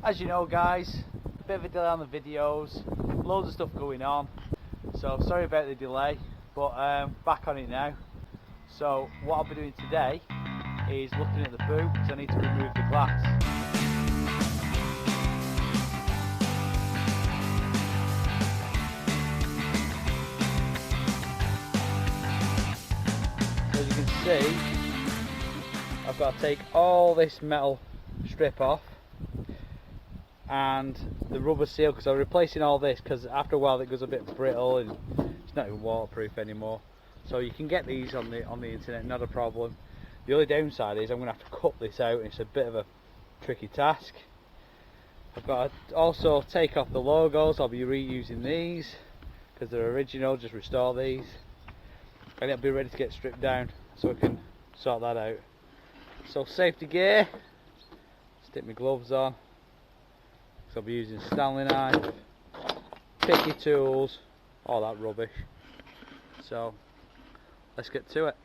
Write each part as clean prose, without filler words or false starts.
As you know guys, a bit of a delay on the videos, loads of stuff going on, so sorry about the delay, but back on it now. So what I'll be doing today is looking at the boot because I need to remove the glass. As you can see, I've got to take all this metal strip off and the rubber seal, because I'm replacing all this because after a while it goes a bit brittle and it's not even waterproof anymore. So you can get these on the internet, not a problem. The only downside is I'm going to have to cut this out and it's a bit of a tricky task. I've got to also take off the logos. I'll be reusing these because they're original, just restore these. And it'll be ready to get stripped down so I can sort that out. So safety gear, stick my gloves on. So I'll be using Stanley knife, picky tools, all that rubbish. So let's get to it.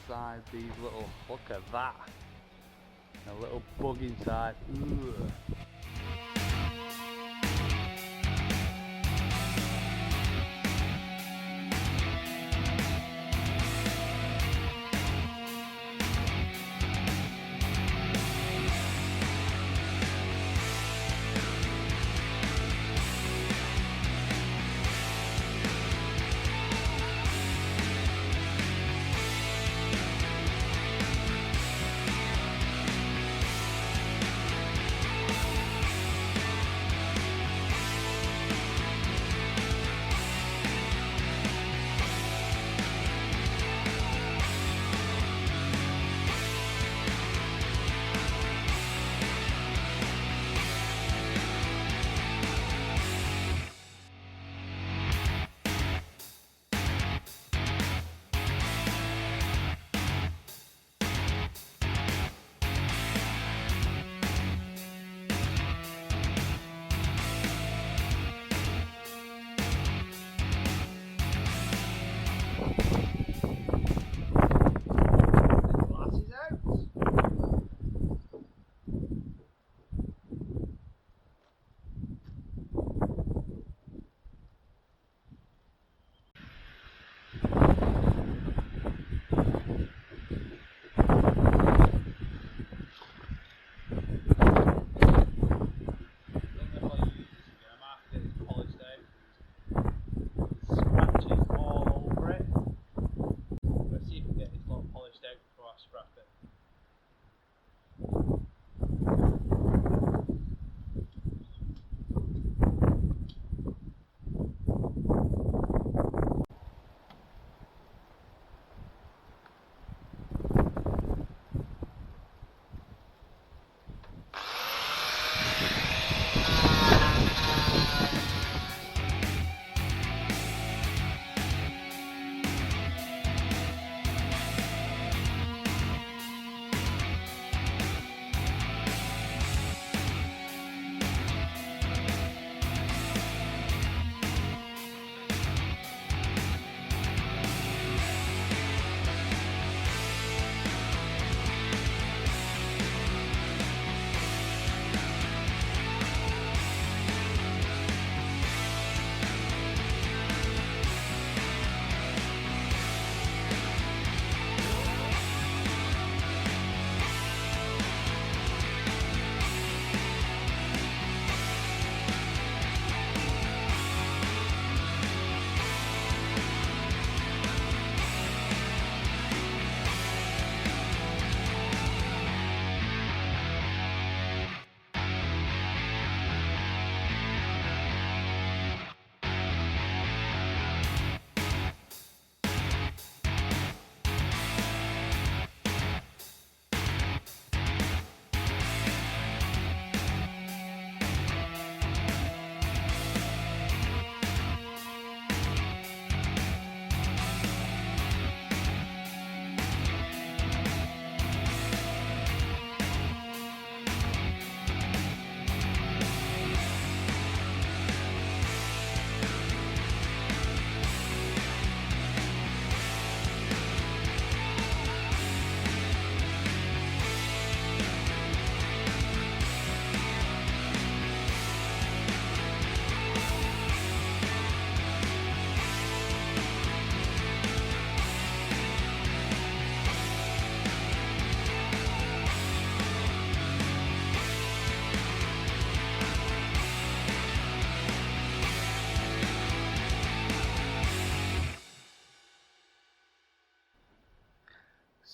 Inside these little, look at that, a little bug inside. Ugh.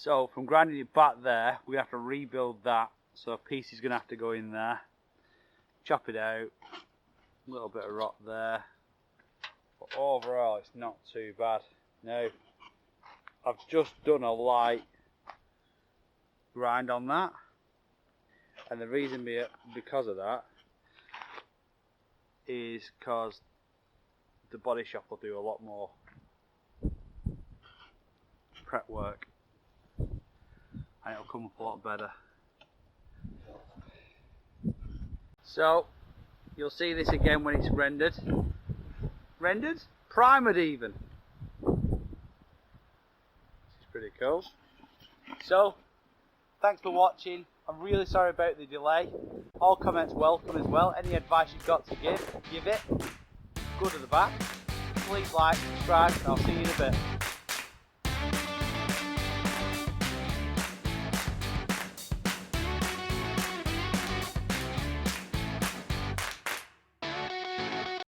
So from grinding it back there, we have to rebuild that. So a piece is going to have to go in there, chop it out, a little bit of rot there. But overall, it's not too bad. Now, I've just done a light grind on that, and the reason because of that is because the body shop will do a lot more prep work and it'll come up a lot better. So you'll see this again when it's rendered, primered even. This is pretty cool. So thanks for watching. I'm really sorry about the delay. All comments welcome as well. Any advice you've got to give it. Good or the bad. Please like, subscribe, and I'll see you in a bit.